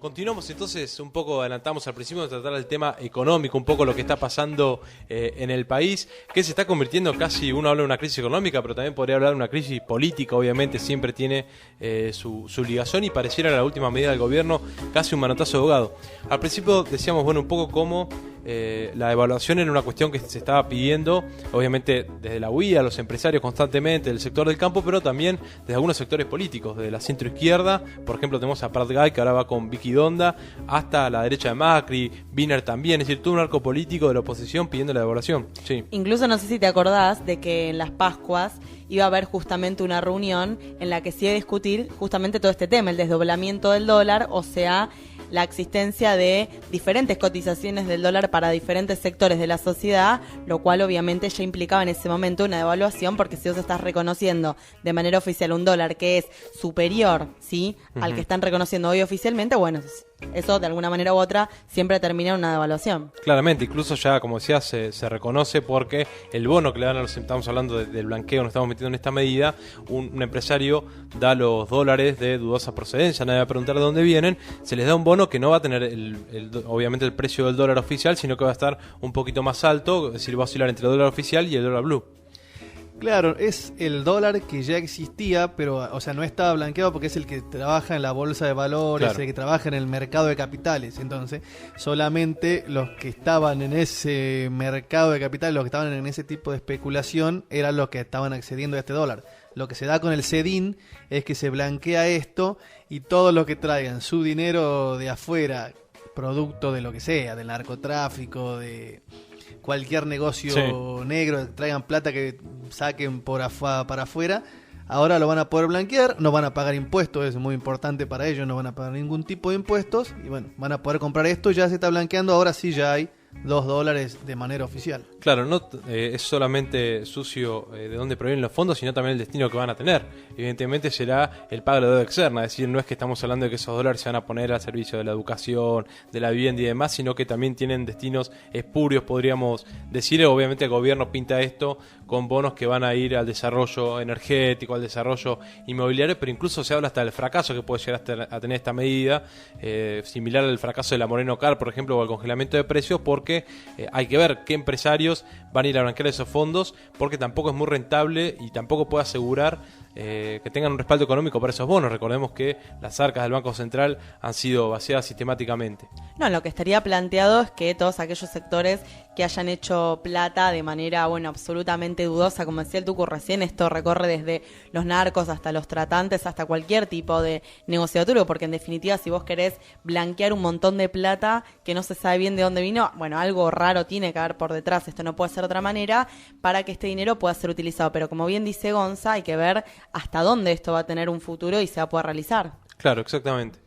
Continuamos entonces, un poco adelantamos al principio de tratar el tema económico, un poco lo que está pasando en el país, que se está convirtiendo casi, uno habla de una crisis económica, pero también podría hablar de una crisis política, obviamente siempre tiene su ligación y pareciera la última medida del gobierno casi un manotazo de ahogado. Al principio decíamos, bueno, un poco cómo la devaluación era una cuestión que se estaba pidiendo, obviamente desde la UIA, los empresarios constantemente, del sector del campo, pero también desde algunos sectores políticos, desde la centroizquierda, por ejemplo tenemos a Prat Gay, que ahora va con Vicky Donda, hasta la derecha de Macri, Wiener también, es decir, todo un arco político de la oposición pidiendo la devaluación. Sí. Incluso no sé si te acordás de que en las Pascuas iba a haber justamente una reunión en la que se iba a discutir justamente todo este tema, el desdoblamiento del dólar, o sea, la existencia de diferentes cotizaciones del dólar para diferentes sectores de la sociedad, lo cual obviamente ya implicaba en ese momento una devaluación, porque si vos estás reconociendo de manera oficial un dólar que es superior, ¿sí?, al que están reconociendo hoy oficialmente, bueno, eso de alguna manera u otra siempre termina en una devaluación. Claramente, incluso ya, como decías, se reconoce porque el bono que le dan a los, estamos hablando del blanqueo, nos estamos metiendo en esta medida, un empresario da los dólares de dudosa procedencia, nadie va a preguntar de dónde vienen, se les da un bono que no va a tener obviamente el precio del dólar oficial, sino que va a estar un poquito más alto, es decir, va a oscilar entre el dólar oficial y el dólar blue. Claro, es el dólar que ya existía, pero o sea, no estaba blanqueado porque es el que trabaja en la bolsa de valores, claro, el que trabaja en el mercado de capitales. Entonces, solamente los que estaban en ese mercado de capitales, los que estaban en ese tipo de especulación, eran los que estaban accediendo a este dólar. Lo que se da con el CEDIN es que se blanquea esto y todo lo que traigan su dinero de afuera, producto de lo que sea, del narcotráfico, de cualquier negocio negro, traigan plata que saquen para afuera, ahora lo van a poder blanquear, no van a pagar impuestos, es muy importante para ellos, no van a pagar ningún tipo de impuestos y bueno, van a poder comprar esto, ya se está blanqueando, ahora sí ya hay $2 de manera oficial. Claro, no es solamente sucio de dónde provienen los fondos, sino también el destino que van a tener. Evidentemente será el pago de la deuda externa, es decir, no es que estamos hablando de que esos dólares se van a poner al servicio de la educación, de la vivienda y demás, sino que también tienen destinos espurios, podríamos decir. Obviamente el gobierno pinta esto con bonos que van a ir al desarrollo energético, al desarrollo inmobiliario, pero incluso se habla hasta del fracaso que puede llegar a tener esta medida, similar al fracaso de la Moreno Car, por ejemplo, o al congelamiento de precios, porque hay que ver qué empresarios van a ir a blanquear esos fondos, porque tampoco es muy rentable y tampoco puede asegurar que tengan un respaldo económico para esos bonos. Recordemos que las arcas del Banco Central han sido vaciadas sistemáticamente. No, lo que estaría planteado es que todos aquellos sectores que hayan hecho plata de manera, bueno, absolutamente dudosa, como decía el Tucu recién, esto recorre desde los narcos hasta los tratantes, hasta cualquier tipo de negocio turbio, porque en definitiva si vos querés blanquear un montón de plata que no se sabe bien de dónde vino, bueno, algo raro tiene que haber por detrás, esto no puede ser de otra manera, para que este dinero pueda ser utilizado, pero como bien dice Gonza, hay que ver hasta dónde esto va a tener un futuro y se va a poder realizar. Claro, exactamente.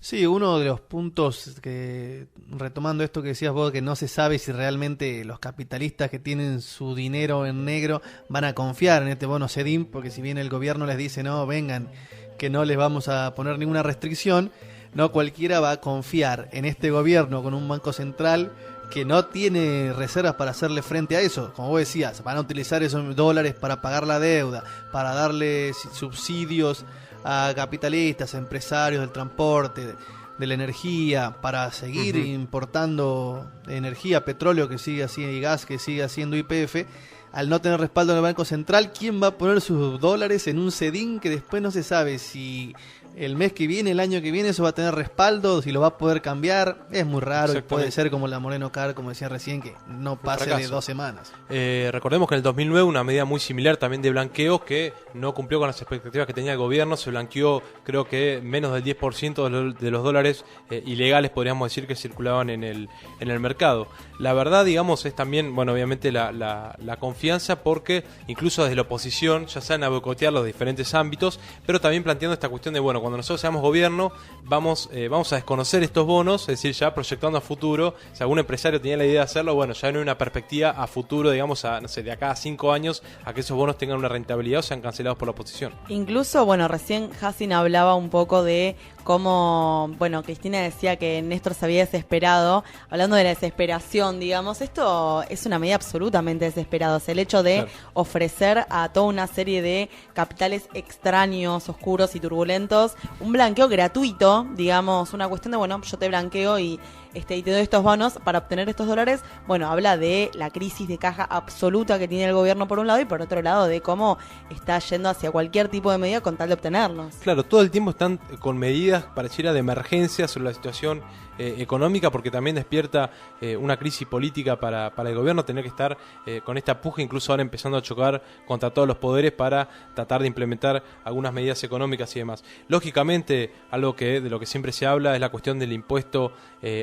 Sí, uno de los puntos que, retomando esto que decías vos, que no se sabe si realmente los capitalistas que tienen su dinero en negro van a confiar en este bono CEDIN, porque si bien el gobierno les dice, no, vengan, que no les vamos a poner ninguna restricción, no cualquiera va a confiar en este gobierno con un banco central que no tiene reservas para hacerle frente a eso. Como vos decías, van a utilizar esos dólares para pagar la deuda, para darle subsidios a capitalistas, empresarios del transporte, de la energía, para seguir importando energía, petróleo que sigue así y gas que sigue haciendo YPF. Al no tener respaldo en el Banco Central, ¿quién va a poner sus dólares en un CEDIN que después no se sabe si el mes que viene, el año que viene, eso va a tener respaldo, si lo va a poder cambiar? Es muy raro y puede ser como la Moreno Car, como decía recién, que no pase de 2 semanas. Recordemos que en el 2009 una medida muy similar también de blanqueo que no cumplió con las expectativas que tenía el gobierno, se blanqueó creo que menos del 10% de los dólares ilegales, podríamos decir, que circulaban en el mercado. La verdad, digamos, es también, bueno, obviamente la confianza, porque incluso desde la oposición ya salen a boicotear los diferentes ámbitos, pero también planteando esta cuestión de, bueno, cuando nosotros seamos gobierno vamos a desconocer estos bonos, es decir, ya proyectando a futuro. Si algún empresario tenía la idea de hacerlo, bueno, ya no hay una perspectiva a futuro, digamos, no sé, de acá a 5 años, a que esos bonos tengan una rentabilidad o sean cancelados por la oposición. Incluso, bueno, recién Hassin hablaba un poco de cómo, bueno, Cristina decía que Néstor se había desesperado, hablando de la desesperación, digamos, esto es una medida absolutamente desesperada, o sea, el hecho de ofrecer a toda una serie de capitales extraños, oscuros y turbulentos un blanqueo gratuito, digamos, una cuestión de, bueno, yo te blanqueo y te doy estos bonos para obtener estos dólares. Bueno, habla de la crisis de caja absoluta que tiene el gobierno por un lado y por otro lado de cómo está yendo hacia cualquier tipo de medida con tal de obtenerlos. Claro, todo el tiempo están con medidas pareciera de emergencia sobre la situación económica, porque también despierta una crisis política para el gobierno tener que estar con esta puja, incluso ahora empezando a chocar contra todos los poderes para tratar de implementar algunas medidas económicas y demás. Lógicamente, algo de lo que siempre se habla es la cuestión del impuesto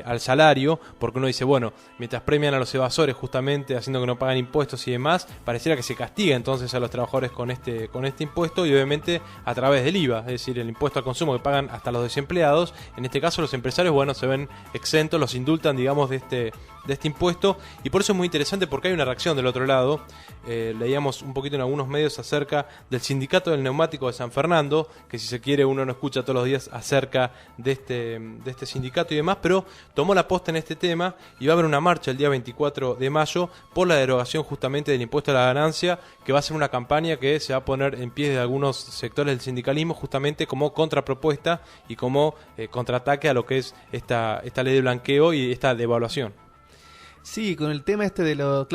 al salario, porque uno dice, bueno, mientras premian a los evasores justamente haciendo que no pagan impuestos y demás, pareciera que se castiga entonces a los trabajadores con este impuesto, y obviamente a través del IVA, es decir, el impuesto al consumo que pagan hasta los desempleados. En este caso los empresarios, bueno, se ven exentos, los indultan, digamos, de este impuesto, y por eso es muy interesante porque hay una reacción del otro lado. Leíamos un poquito en algunos medios acerca del sindicato del neumático de San Fernando, que si se quiere uno no escucha todos los días acerca de este sindicato y demás, pero tomó la posta en este tema y va a haber una marcha el día 24 de mayo por la derogación justamente del impuesto a la ganancia, que va a ser una campaña que se va a poner en pie de algunos sectores del sindicalismo justamente como contrapropuesta y como contraataque a lo que es esta ley de blanqueo y esta devaluación. Sí, con el tema de lo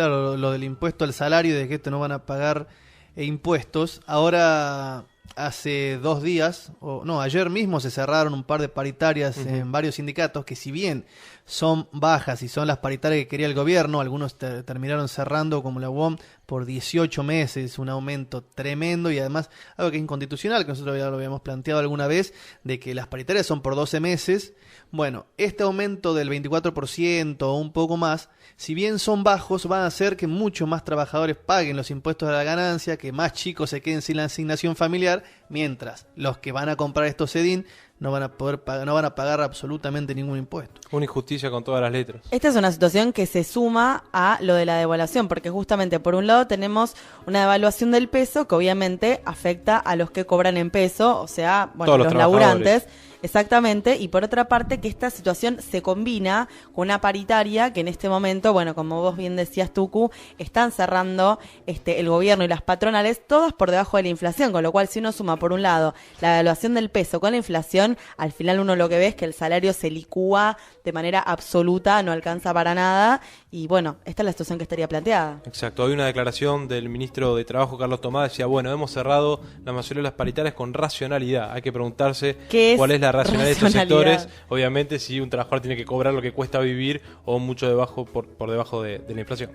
del impuesto al salario, de que esto no van a pagar impuestos. Ahora, hace 2 días, ayer mismo se cerraron un par de paritarias en varios sindicatos que, si bien son bajas y son las paritarias que quería el gobierno, algunos terminaron cerrando, como la UOM, por 18 meses, un aumento tremendo, y además algo que es inconstitucional, que nosotros ya lo habíamos planteado alguna vez, de que las paritarias son por 12 meses. Bueno, este aumento del 24% o un poco más, si bien son bajos, van a hacer que muchos más trabajadores paguen los impuestos a la ganancia, que más chicos se queden sin la asignación familiar, mientras los que van a comprar estos Sedin no van a pagar absolutamente ningún impuesto. Una injusticia con todas las letras. Esta es una situación que se suma a lo de la devaluación, porque justamente por un lado tenemos una devaluación del peso que obviamente afecta a los que cobran en peso, o sea, bueno, los laburantes. Exactamente, y por otra parte que esta situación se combina con una paritaria que en este momento, bueno, como vos bien decías, Tucu, están cerrando el gobierno y las patronales, todas por debajo de la inflación, con lo cual si uno suma por un lado la devaluación del peso con la inflación, al final uno lo que ve es que el salario se licúa de manera absoluta, no alcanza para nada, y bueno, esta es la situación que estaría planteada. Exacto, hay una declaración del ministro de Trabajo, Carlos Tomás, decía, bueno, hemos cerrado la mayoría de las paritarias con racionalidad. Hay que preguntarse cuál es la racionalidad de estos sectores. Obviamente, si un trabajador tiene que cobrar lo que cuesta vivir o mucho por debajo de la inflación.